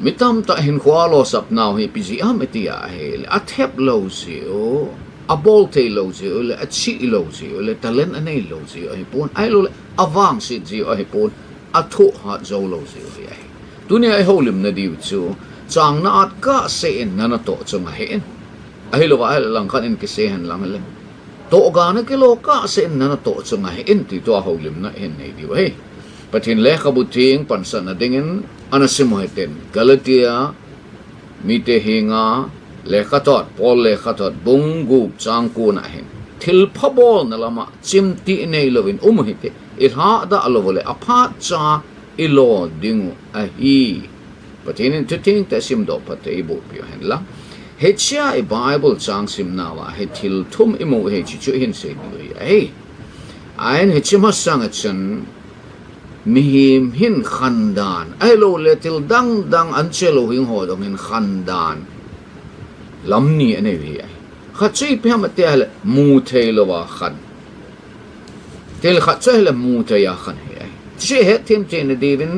mitam ta hin khwa lo sap naw hi pisi ametia he a thep lo zio a bol te lo zio le a chi lo zio le talent anei lo zio hi pon ai lo awang sit zio hi pon a thu ha zo lo zio hi ai tunia ai holim na diu chu chang na at ka se en na to chunga hen ai lo wa lang khan en ke se han lang le to ga na ke lo ka se en na to chunga hen ti to holim na hen nei diu he patin le khabuting pansa na dingin anasimoheten Galatia mite hinga le khatot pol le khatot bungu changku na hen thil phabol na lama chimti nei lovin umhite ilha da alovole apha cha ilo dingu a hi patin to ting ta sim do pate ibu pi hen la hechia e bible chang sim nawa he thil thum imu he chi chu hin se ni ai ain hechima sang achan mihim hin khandan ai lo le til dang an chelo hing ho dong hin khandan lam ni ane wi ai kha chi pe ma te le mu the lo wa khan tel kha che le mu te ya khan he ai chi he tim che ne divin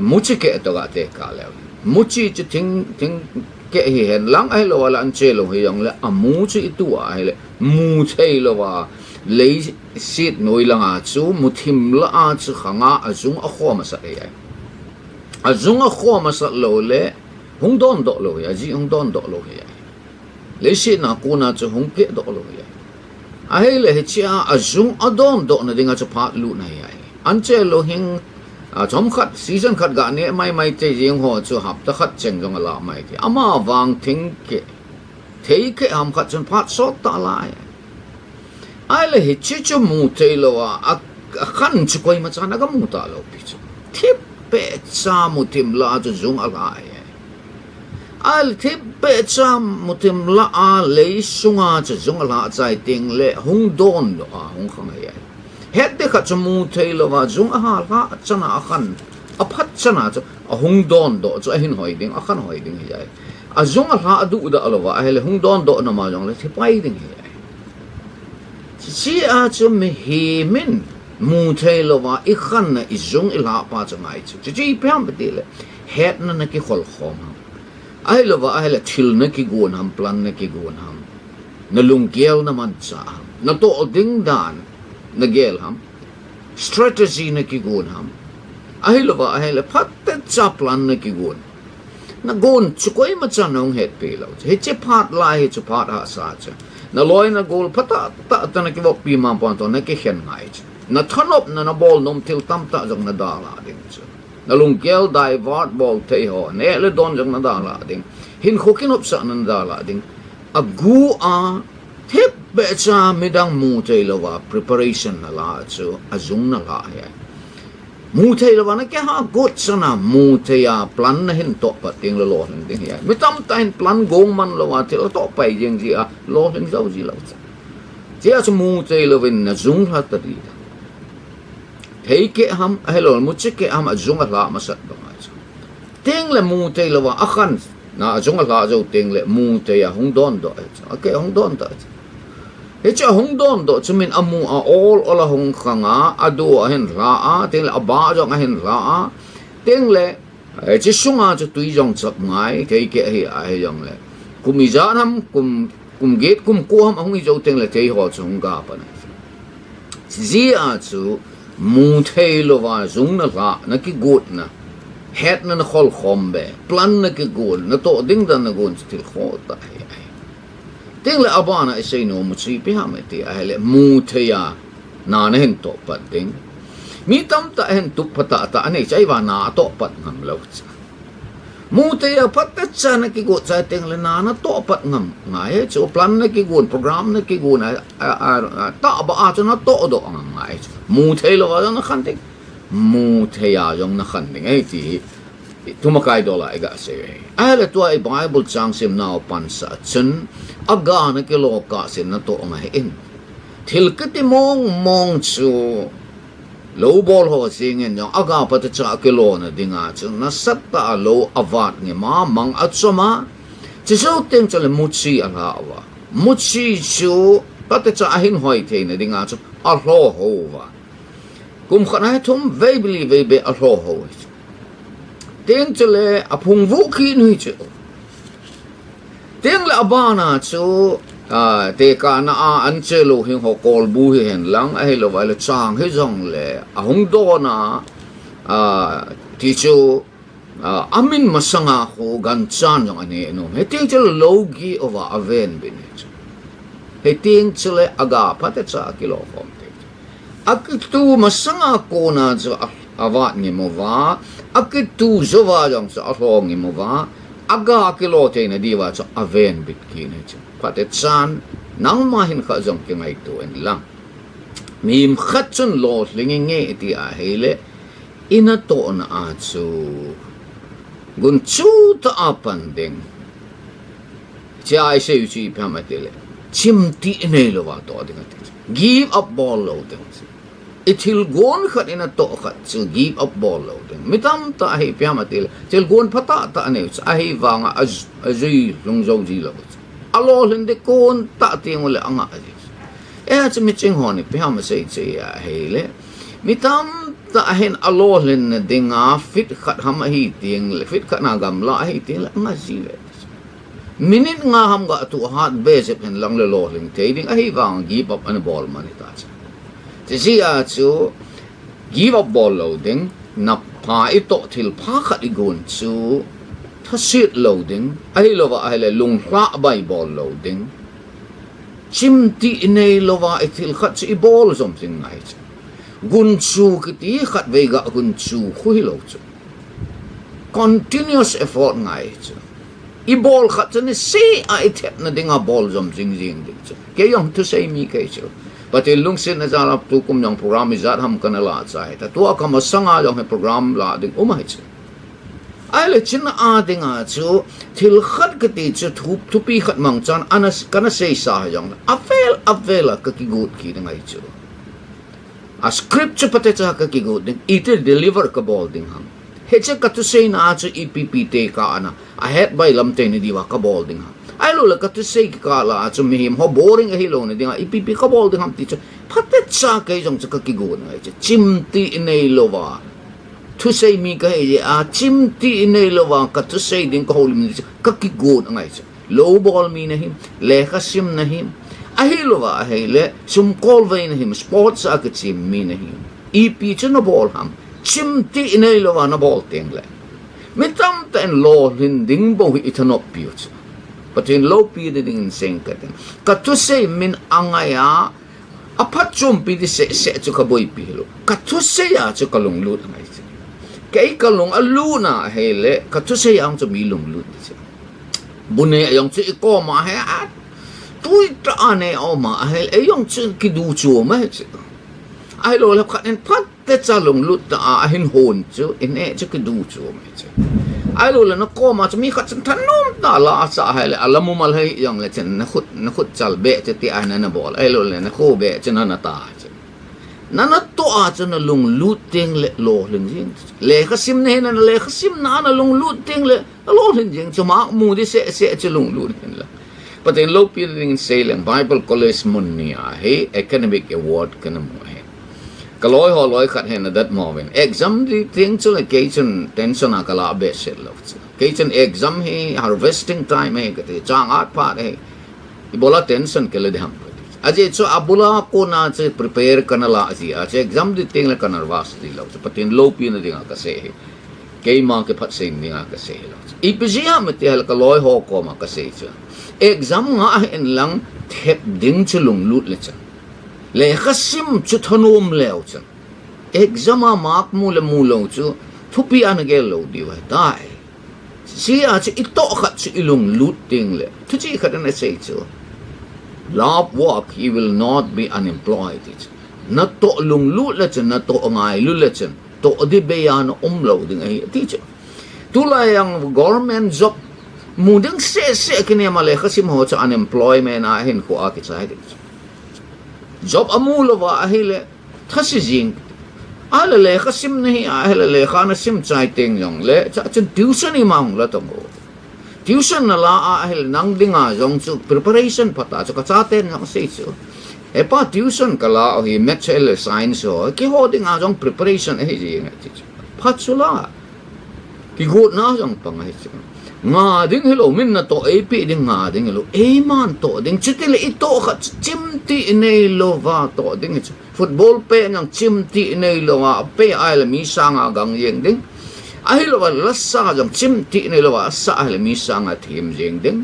mu chi ke to ga te ka le mu chi chi ting ke hi hen lang ai lo wala an chelo hi yong le a mu chi tu ai le mu the lo wa lấy xịt nồi lang à chú một thìm la à chú khang à azung a khom sa ai azung a khom sa lo le hung don do lo ya ji hung don do lo ya lấy xịt na ku na chú hung ke do lo ya ai le he chia azung a don do na dinga chú phat lu na ya an che lo hing a chom khat season khat ga ne mai te jing ho chú hap ta khat cheng jong la mai ti ama wang thing ke thei ke ham khat chon phat sot ta la ai le he chi chu mu te lo a khan chu koi ma cha na ga mu ta lo pi chu thip pe cha mu tim la chu zung a la al thip pe cha mu tim la a le sunga chu zung a la chai ting le hung don lo a hung khang ai het de kha chu mu te lo wa zung a ha la cha na khan a phat cha na chu a hung don do chu a hin hoi ding a khan hoi ding ai a zung a la du da lo wa ai le hung don do na ma jong le thipai ding si a chu me hi min mu the lo wa I khan na I zung ila pa changai chu chi pam te le het na ki khol khom ai lo wa ai la thil na ki gon ham plan na ki gon ham na lung gel na man cha na to ding dan na gel ham strategy na ki gon ham ai lo wa ai la phat te cha plan na ki gon na gon chu koi ma cha nong het pe lo he che phat lai he chu phat ha sa cha na loy na gol pata ta na ki bok pi ma pon to na ki khen ngai na thanop na bol nom til tam ta jong na da la ding chu na lung kel dai vart bol te ho ne le don jong na da la ding hin khokin op sa na da la ding a gu a thep be cha midang mu te lo wa preparation na la chu azung na la ya mu te lo wa na ke ha gut sana mu te ya plan na hin to pa ting lo lo hin ding ya mi tam tain plan gong man lo wa te lo to pai jeng ji a lo hin zo ji lo cha ji a chu mu te lo win na zung ha ta ri thei ke ham hello mu chi ke am azung la ma sat ba ma chu ting le mu te lo wa a khan na azung la zo ting le mu te ya hung don do okay hung don ta he cha hung don do chumin amu a all ola hung khanga adu a hen la a ting le aba jong a hen la a ting le chi sunga chu tui jong chap ngai thei ke hi a he jong le kumi ja nam kum get kum ko ham hung i jo ting le thei ho chung ga pa na ji a chu mu thei lo wa zung na la na ki gut na het na khol khombe plan na ki gol na to ding dan na gon til kho ta ting le abana I say no mu chi pi ha me ti a le mu the ya na na hen to pat ding mi tam ta hen tu pata ta nei chai wa na to pat ngam lo cha mu the ya pat ta cha na ki go cha ting le na na to pat ngam ngai chu plan na ki gon program na ki gon ta ba a chu na to do ngam ngai mu the lo wa na khan ting mu the ya jong na khan ding ai ti tumakai dola ega se ala tua I bible chang sim now pan sa chen aga na ke lo ka sin na to nga in thil ke ti mong chu lo bol ho sing en yong aga pa cha ke lo na dinga chu na sat ta lo avat ni ma mang achoma chi so teng chale muchi ala wa muchi chu pa cha hin hoi the na dinga chu a lo ho wa kum khana thum ve beli ve be a lo ho tiếng cho lệ phùng vũ khí nuôi chứ tiếng là ba na chú te cả na anh chơi lô hình họ call bu hình lăng ai lo vậy là Chang hay dòng lệ hong do na thì chú amin masanga ho gan chan dòng anh ấy nó hay tiếng cho lâu gi over aven bên hay tiếng cho lệ aga Phat cha kilo phong akitu masanga ko na cho avat ni mo va akitu zova jong cho ahlong ni mo va aga kilo te na diwa cho aven bit ki ne cho Phat chan nang ma hin kha jong ki ngai to en lang mim khat chun lo lingi nge ti a hele ina to na a chu gun chu ta apan ding cha ai se chi phamatele chim ti ne lo wa to ding give up ball lo ding itil gon khat ina to khat chu give up ball lo ding mitam ta hi phamatele til gon phata ta ne a hi wanga azui long zo ji lo alo hinde kon ta tiang le anga aji chu mi ching honi phama sei che ya hele mitam ta hen alo len dinga fit khat ham hi tiang le fit khat na gam la hi tiang la anga ji le minute nga ham ga tu hat base pen lang le lo ling te ding a hi wang give up an ball mani ta cha ji a chu give up ball loading na pa ito til pha khat igon chu sit loading ai lova ai le lung hla bai ball loading chim ti nei lova itil khat chi ball something ngai gun chu ki ti khat ve ga gun chu khui lo chu continuous effort ngai chu i ball khat ni si ai thet na dinga ball something jing dik chu ke yong to say mi ke chu but in lung sin na za tu kum yong program izat ham kana la chai ta tu ka ma sanga yong he program la ding umai chu ai le chin a dinga chu thil khat ka ti chu thu pi khat mang chan anas kana sei sa yong a vela ka ki gut ki dinga chu a script chu pate cha ka ki gut ding it deliver ka ball ding ham he cha ka tu sei na chu epp te ka ana a head by lam te ni diwa ka ball ding ham ai lo la ka tu sei ka la chu mi him ho boring a hi lo ni dinga epp ka ball ding ham ti chu pate cha ka jong cha ka ki gut ngai chu chim ti nei lo wa tu sei mi ka he a chim ti nei lo wa ka tu sei ding ka hol mi ka ki gut ngai chu low ball mi na him le ka sim na him a hi lo wa a he le sum call ve na him sports a ka chim mi na him ep chu na ball ham chim ti nei lo wa na ball teng le mitam ten lo lin ding bo hi ithanop pi chu patin low pi de ding seng ka tu sei min angaya apat chum pi di se chu ka boy pi lo ka tu sei a chu ka long lut ngai chu cái kalong aluna hele ka tu sei ang chu mi lung lut chu bune ayong chu ko ma he at tui ta ane o ma he ayong chu ki du chu ma chu ai lo la khat en pat te cha lung lut ta a hin hon chu en e chu ki du chu ma chu ai lo la na ko ma chu mi khat chan thanom ta la sa hele alamu mal he yong le chen na khut chal be che ti ana na bol ai lo la na kho be chen na ta nana to a chana lung lut teng le lo ling jing le khasim ne na le khasim na na lung lut teng le lo ling jing chuma mu di se lung lut hen la paten lo pi ding sailing bible college mun ni a he academic award kana mo he kaloi ho loi khat hen dat mo wen exam di thing chu le ke chun tension a kala be se lo ke chun exam he harvesting time he ke chang at pa he ibola tension ke le dham aje cho abula ko na che prepare kana la aji aje exam di ting la kana was di lo patin low pi na dinga ka se ke ma ke phat se dinga ka se lo ipjia me te hal ka loi ho ko ma ka se cha exam nga en lang thep ding chulung lut le cha le khasim chu thanom leo cha exam a mak mu lo chu thupi an ge lo di wa dai si a chi ito khat chi ilung lut ting le thu chi khat na se chu love work he will not be unemployed na to lung lu la chen na to ngai lu la chen to di be yan lo ding ai teacher tu la yang government job mu ding se kini ma le khasim ho cha unemployment a hin ko a ki chai job amu lo wa a hele thasi jing ala le khasim nahi a hele le khana sim chai teng yong le cha chen tuition i mang la to tuition na la a hel nang dinga jong chu preparation pata chu ka cha ten nang sei chu e pa tuition kala o hi maths science ho ki ho dinga jong preparation e ji ngai chi phat chu la ki gut na jang pangai chu nga ding hello min na to ap ding nga ding hello e man to ding chitil ito kha chimti nei lo wa to ding football pe ngang chimti nei lo wa pe ai la mi sanga gang yeng ding ai lo wa la sa jang chimti nei lo wa sa ai la mi sanga thim jeng ding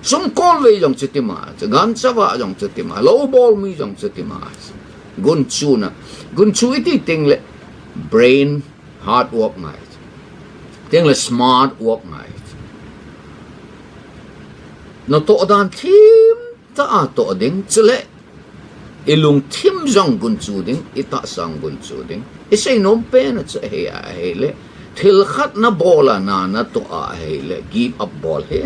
sum kol le jang chitima gan cha wa jang chitima low ball mi jang chitima gun chu iti ting le brain hard work ngai ting le smart work ngai nó to dan thim ta to ding chule ilung thim jong gun chu ding ita sang gun chu ding isai nom pe na che he a he le thil khat na bola na to a he le give up ball he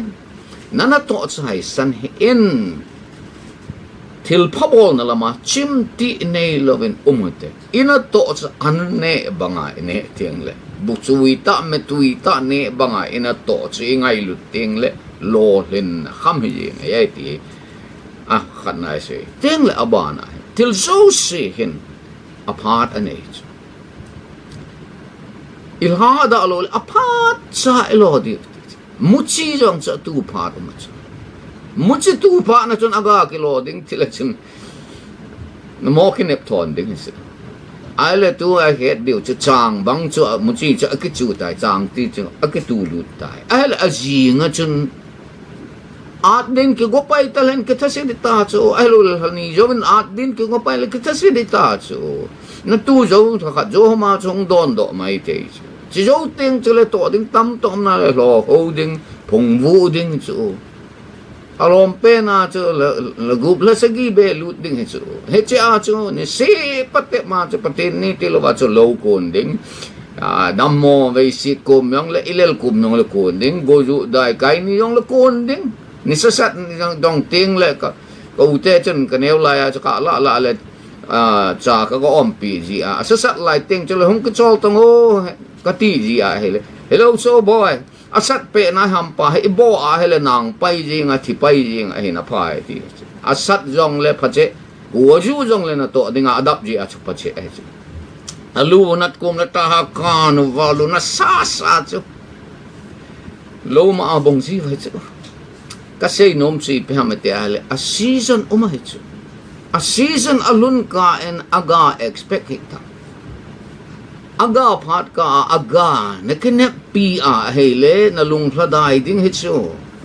na to chai san he in thil phabol na lama chim ti nei lovin umute ina to cha an ne banga ne tiang le bu chui ta me tui ta ne banga ina to chi ngai lu ting le lo len kham hi ye ti a khat nai se ting le abana til so se hin apart an age il ha da lo apart cha lo di muchi jong cha tu part ma muchi tu pa na chon aga ki lo ding til chin no mo ki nep thon ding se ai le tu a het diu cha chang bang chu muchi cha ki chu tai chang ti chu a ki tu lu tai ai le a ji nga chun at din ki go pai talen ki thase di ta chu ai lo ni jo ben at din ki go pai le ki thase di ta chu na tu jo kha jo ma chong don do mai te chu chi jo ting chu le to ding tam tom na le lo ho ding phung vu ding chu alom pe na chu le gup la sagi be lut ding he chu he cha chu ni se pate ma chu pate ni ti lo wa chu lo kon ding dam mo ve si kum yong le ilel kum nong le kon ding go ju dai kai ni yong le kon ding ni sa sat ni dong ting le ka ko te chen ka neu la ya cha ka la le cha ka ko om pi ji sa sat lai ting chu le hong ka chol tong o ka ti ji he le hello so boy asat pe na ham pa he bo a hele nang pai jing a thi pai jing a he na phai ti asat jong le phache wo ju jong le na to dinga adap ji a chu phache a chu alu nat kum na ta ha kan walu na sa chu lo ma bong ji vai chu ka sei nom si pe ham te ale a season he chu a season alun ka en aga expect it aga phat ka aga na kene pi a hele na lung thladai ding he chu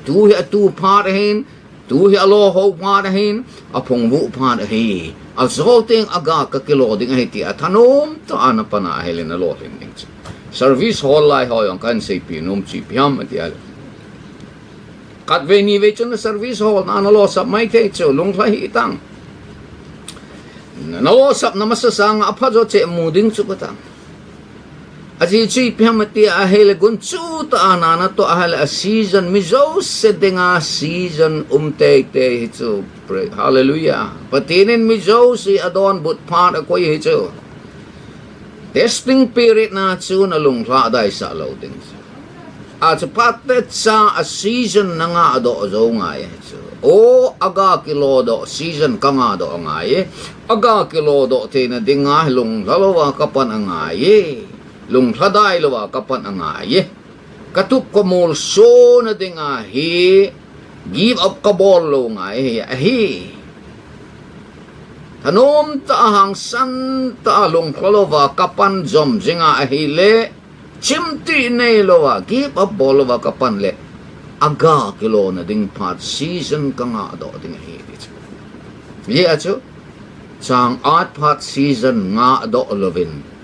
tu he tu phat hin tu he alo ho phat hin a phong vu phat he a zolting aga ka kilo ding he ti athanom ta ana pana hele na lo hin ding chu service hall lai ho yong kan sei pi nom chi piam ti al kat ve ni ve chun service hall na lo sap mai te chu lung thla hi tang na lo sap na masasang apha jo che mu ding chu ka tang aji chi phamati a hele gun chu ta anana to a hele a season mi zo se denga season te hi chu hallelujah patinin mi zo si adon but part a ko hi chu testing period na chu na lung thla dai sa lo ding a chu patet sa a season na nga do zo nga ye chu o aga kilo do season ka nga do nga ye aga kilo do te na dinga lung lalawa kapan nga ye lung thladai lo wa kapan anga ye katup ko mol so na dinga he give up ka bol lo nga he thanom ta hang san ta lung thlowa kapan jom jinga he le chimti nei lo wa give up bol wa kapan le aga kilo na ding phat season ka nga do ding he ye acho chang art phat season nga do lovin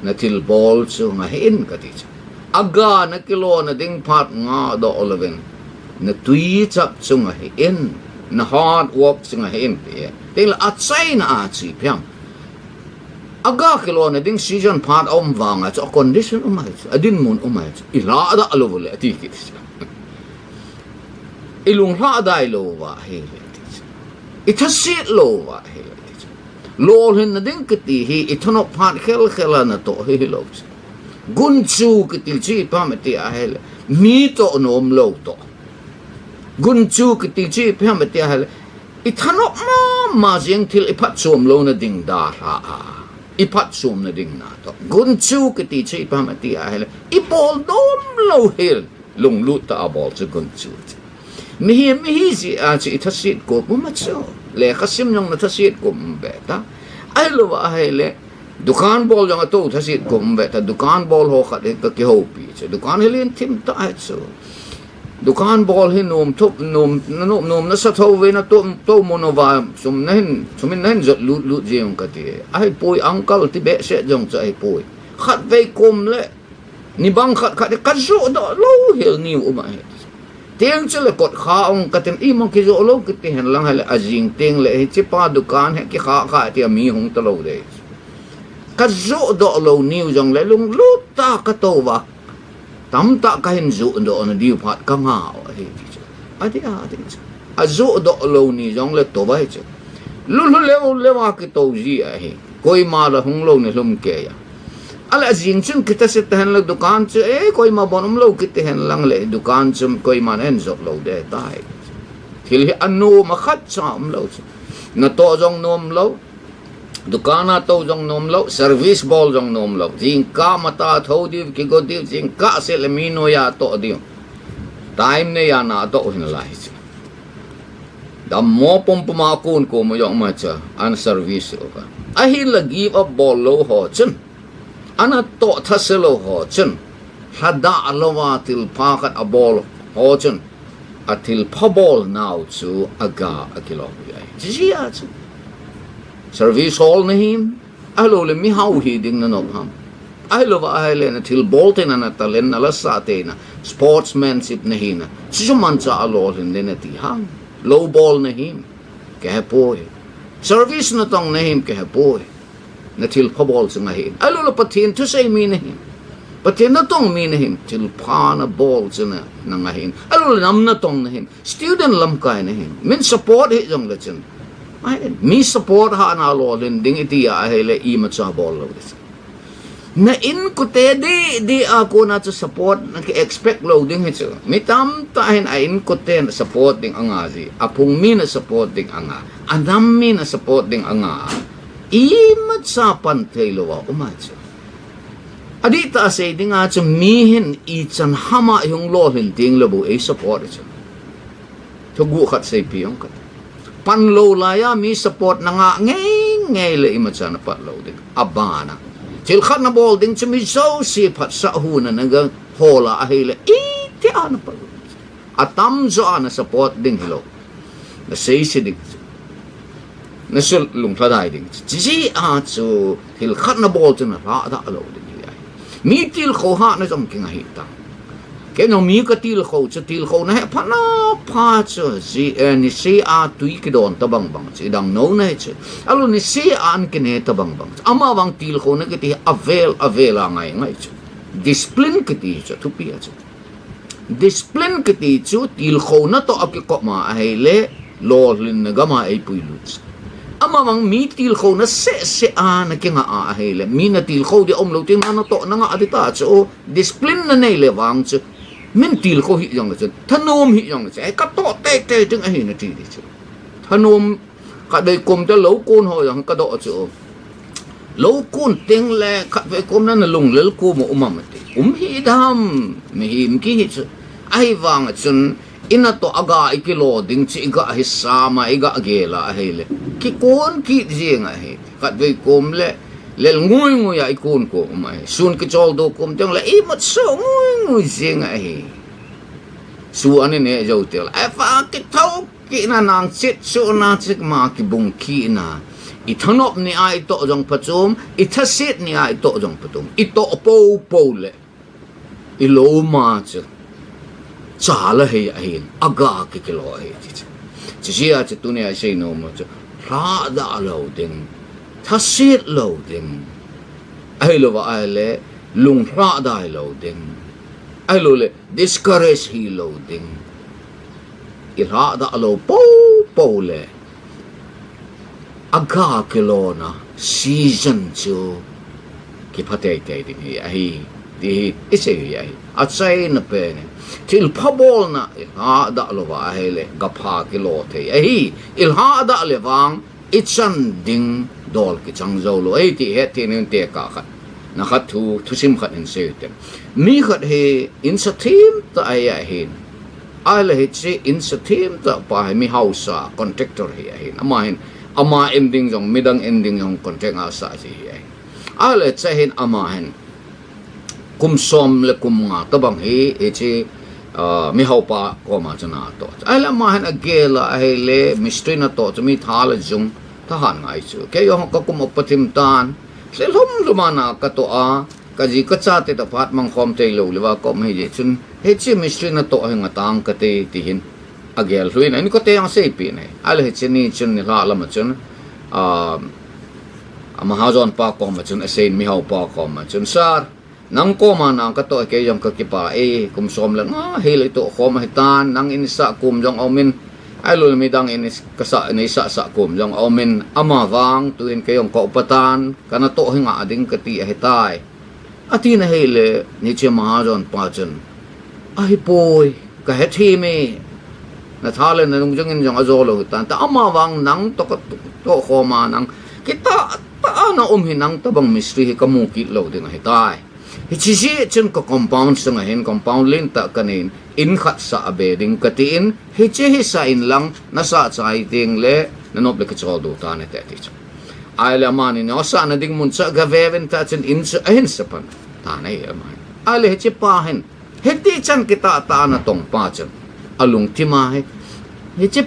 na til ball chu nga hin ka ti aga na kilo na ding phat nga do oleven na tui chap chu nga hin na hard work chu nga hin te la atsai na a chi pyam aga kilo na ding season phat om wanga chu condition umai chu adin mun umai chu ila da alovole ati ki ilung ha dai lo wa he itasit lo wa he lol hin na ding kiti hi ithono phat khel na to hi lo gun chu kiti chi pa ma ti a hele mi to nom lo to gun chu kiti chi pa ma ti a hele ithono ma jeng thil i phat chom lo na ding da ha Ipat sum na ding nato gunchu kiti chei pamati ahele ipol dom lo hil lung luta abol sa gunchu mihi si si itasit ko pumatso le kasim yung natasit ko mbeta ay lo ahele dukan bol yung ato tasit ko mbeta dukan bol ho kat ka kihopi so dukan hilin tim ta so dukan bol hin nom nasa thawe na to monova sumin nahin zot lut jeng kati ay poi angkal ti be se jong sa ay poi khat ve kom le ni bang khat ka zo do lo hil ni umai tiang chele kot kha ong katem i mong ki zo lo kiti hen lang hale ajing ting le chi pa dukan he ki kha ti mi hong talo de ka zo do lo ni jong le lung luta ka to wa tam ta ka hin zo do na diu phat ka nga adi a zo do lo ni jong le to bai che lu le wa ki to ji a he koi ma la hong lo ne lum ke ya ala jing chun kita se tahan la dukan che koi ma bonum lo kita hen lang le dukan chum koi man en zo lo de tai thil hi anu ma khat cham lo na to jong nom lo dukana to jong nom lo service ball jong nom lo jing ka mata tho di ki go di jing ka se le mino ya to di time ne ya na to hin lai da mo pom puma kun ko mo yong ma cha an service ka a hi la give up ball lo ho chen ana to thaselo ho chen hada alwa til pakat a ball ho chen atil pa ball now chu aga akilo ya ji ya chu service hall na him alo le mi hau hi ding na nok ham ai lo va ai le na til bolten na talen na la sa te na sportsmanship na hina chu man cha alo hin le na ti hang low ball na him ke poe service na tong na him ke poe na til pa ball sa nga hin alo lo patin to say mi na him patin na tong mi na him til pa na ball sa na nga hin alo lo nam na tong na him student lam kai na him min support hi jong la chen mi support ha na lo len ding iti ya hele I ma cha bol lo na in ko te di ako na to support na ki expect lo ding he mi tam ta hin a in ko te support ding anga ji apung mi na support ding anga anam mi na support ding anga I ma cha pan te lo wa uma cha adita say ding a cha mi hin I chan hama yung lo hin ding lo bu e support cha to gu khat say piong kat pan lo la ya mi support na nga ngay le imatsa na pat lo ding abana til khat na bol ding chumi so si phat sa hu na nga hola a hele ti ana pa atam zo ana support ding hilo na say si ding na sul lung thadai ding ji a chu til khat na bol chuna ra da lo ding mi til kho ha na jom king a hi ta cái nó mi cái til khâu này phát nó phát chứ gì ni si a tui cái đòn ta bằng chỉ đang nấu này chứ alo ni si an cái này ta bằng ama bằng til khâu này cái thì avail là ngay chứ discipline cái thì chứ thu pia chứ discipline cái thì chứ til khâu nó to cái cọ mà hay lẽ lo lên cái mà ai pui lụt ama bằng mi til khâu nó sẽ an cái ngã hay lẽ mi na til khâu thì ông lâu tiếng nó to nó ngã đi ta chứ discipline nó này là vàng chứ min til ko hi yong che thanom hi yong che ka to te ting a hi na ti di che thanom ka dei kom te lo kun ho yong ka do che lo kun ting le ka ve kom na lung lel ku mo umam te hi dam mi him ki hi che ai wang chun ina to aga ikilo ding chi ga hi sama iga gela hi le ki kon ki jing a hi ka ve kom le lel ngui ai kun ko mai sun ki chol do kum teng la I mat so ngui jing ai su ani ne jo tel ai fa ki thau ki na nang chit su na chik ma ki bung ki na I thanop ni ai to jong pachum I thasit ni ai to jong patum I to po le I lo ma che cha la he ai aga ki kilo ai chi chi ya che tu ne ai sei no mo che ra da lo ding thasit lo ding ai lo wa ai le lung ra dai lo ding ai lo le discourage hi lo ding I ra da lo po le aga kelona season chu ki phate te ding ai di ise ai a sai na pe ne til phabol na ha da lo wa ai le ga pha kilo te ai il ha da le wang itchan ding dol ki chang zo lo ai ti he ti nen te ka khat na khat thu sim khat in se te mi khat he in sa team ta ai a hin ai le he che in sa team ta pa he mi hausa contractor he hin ama ending jong midang ending jong contract a sa ji he ai le che hin ama hen kum som le kum nga ta bang he e che mi hau pa ko ma chana to ai la ma han agela ai le mystery na to mi thal jung ta han ngai chu ke yo ka kum opatim tan se lom lumana ka to a ka ji ka cha te ta phat mang khom te lo le wa ko me je chun he chi mystery na to he nga tang ka te ti hin agel hlui na ni ko te ang se pi ne ai le chi ni chun ni la la ma chun mahazon pa ko ma chun asen mi hau pa ko ma chun sar nang ko ma nang ka to ke yong ka ki pa kum som lang hele to khom he tan nang in sa kum jong omin ai lul mi dang in ka sa ni sa kum jong omin ama wang tu in ke yong ko patan kana to hinga ding ka ti he tai ati na hele ni che mahazon pa chun ai boy ka he thi me na thale na nung jong in jong azolo tan ta ama wang nang to to khoma nang kita ta na hinang tabang mystery ka mu ki lo ding he tai chi chen ko compound sa ngahin compound lin ta kanin in khat sa abeding katiin hi sa in lang nasa chai ting le nanoble ka chol do ta ne te ti ai la mani no sa na ding mun sa gaveven ta chen in sa ahin sa pan ta nei amai ale hi pa hen he ti chan kita ta na tong pa chen alung ti ma hi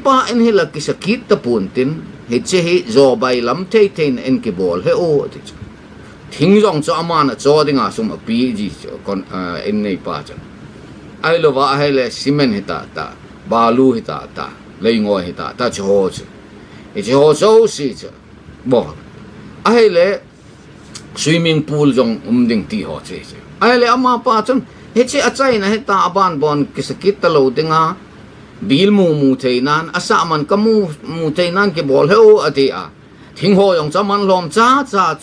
pa in hi la ki sakit ta puntin hi zo bai lam te ten en ki bol he o ti thing jong cho amana cho dinga sum a pi ji kon en nei pa chan ai lo wa hai le cement hita ta balu hita ta leingoi hita ta cho e cho so si cha bo ai le swimming pool jong ding ti ho che ai le ama pa chan he che achai na hita aban bon kisakit ta lo dinga bil mu theinan asa man kamu mu theinan ke bol he o ati a thing ho yong cha man lom cha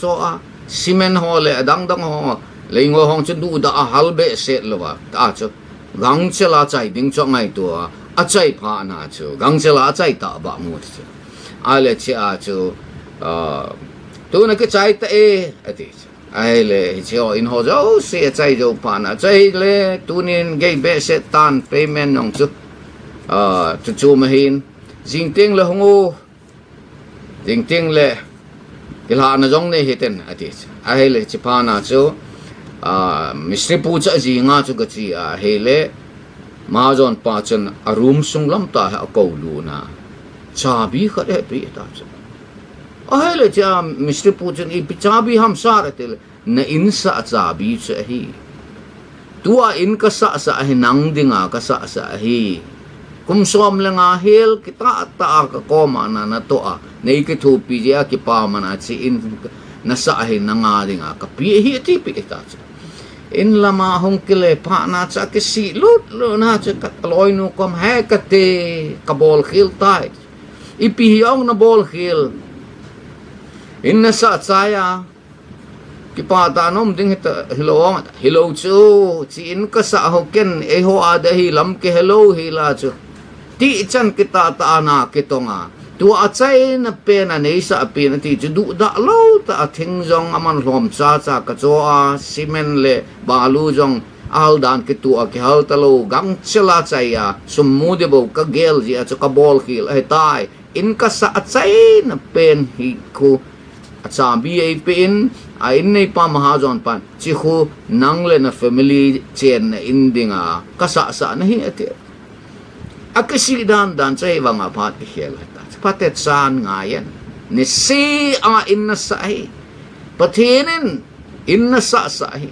cho a cement ho le dang ho leingoi hong chen du da a halbe set lo wa ta cho gang chela chai ding cho ngai to a chai pha na cho gang chela chai ta ba mu cho a le che a cho tu na ke chai ta e ati ai le che o in ho jo se chai jo pa na chai le tu nin ge be set tan payment nong chu chu ma hin jing ting le hongo jing ting le kila na jong ne hiten ati ai le che pa na cho mystery pu cha ji nga chu ga chi a hele ma jon pa chen a room sung lam ta ha ko lu na cha bi khat he pi ta cha ai le cha mystery pu chen i pi cha bi ham sa ra te na in sa cha bi cha hi tua in ka sa hi nang dinga ka sa hi kum som le nga hel kita ta ka ko ma na to a nei ke thu pi ja ki pa mana chi in na sa hi na nga dinga ka pi hi ti pi ta cha in lama hong kile pa na cha ke si lut lo na cha ka loi nu kom he ka te ka bol khil tai i pi yong na bol khil in na sa cha ya ki pa ta nom ding ta hello chu chi in ka sa ho ken e ho a da hi lam ke hello hi la chu ti chan kita ta na ke tonga tu a chai na pe na nei sa pe na ti chu du da lo ta thing jong aman hlom cha ka cho a cement le balu jong al dan ke tu a ke hal ta lo gang chela chai ya sum mu de bo ka gel ji a chu ka bol khil ai tai in ka sa chai na pen hi ku a cha bi ai pen a in nei pa mahajon pan chi khu nang le na family chen na indinga ka sa na hi ate akasi dan chai wanga phat ke hel ta patet san ngayan ni si a in na sahi patinin in na sa sahi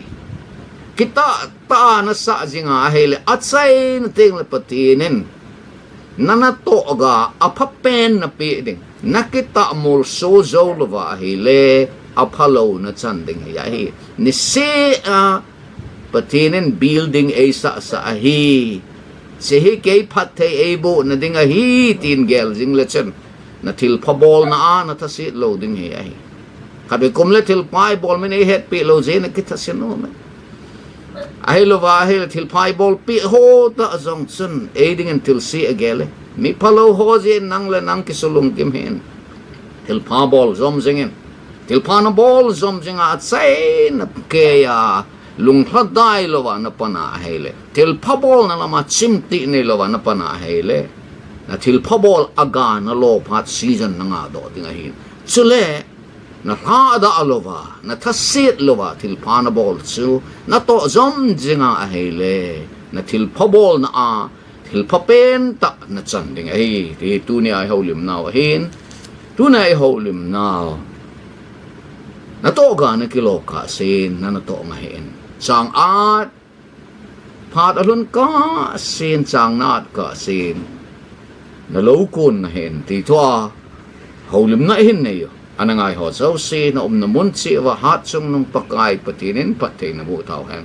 kita ta na sa jinga hele atsai na ting le patinin nanato ga apapen na pi ding nakita mul so zo lova hele apalo na chanding ya hi ni si a patinin building a sa sahi sehi kay patay ebo na dinga hi tin gel jing lechen na til pa bol na na tasit lo ding hi ai kabe kumle til pai bol men e het pi lo je na kita sino men ai lo va he til pai bol pi ho ta zong sun aiding until si agele mi palo ho je nang le nang ki sulung kim hen til pa bol zom zingen tilpana bol zom jinga tsai na keya lung hladai lova na pana hele tilpabol na lama chimti ne lova na pana hele na tilpabol aga na lo phat season na nga do tinga hin chule na hada alova na thasit lova tilpana bol chu na to zom jinga hele na tilpabol na a tilpapen ta na chan ding ai ti tu ni ai holim naw hin tu na ai holim naw na to ga na kilo ka sin na to nga hin Chang at Phat alun ka sin Chang nat ka sin na lo kun na hin ti thua holim na hin ne yo anangai ho so sin na mun chi wa hat sum nung pakai patinin patay na bu tao hen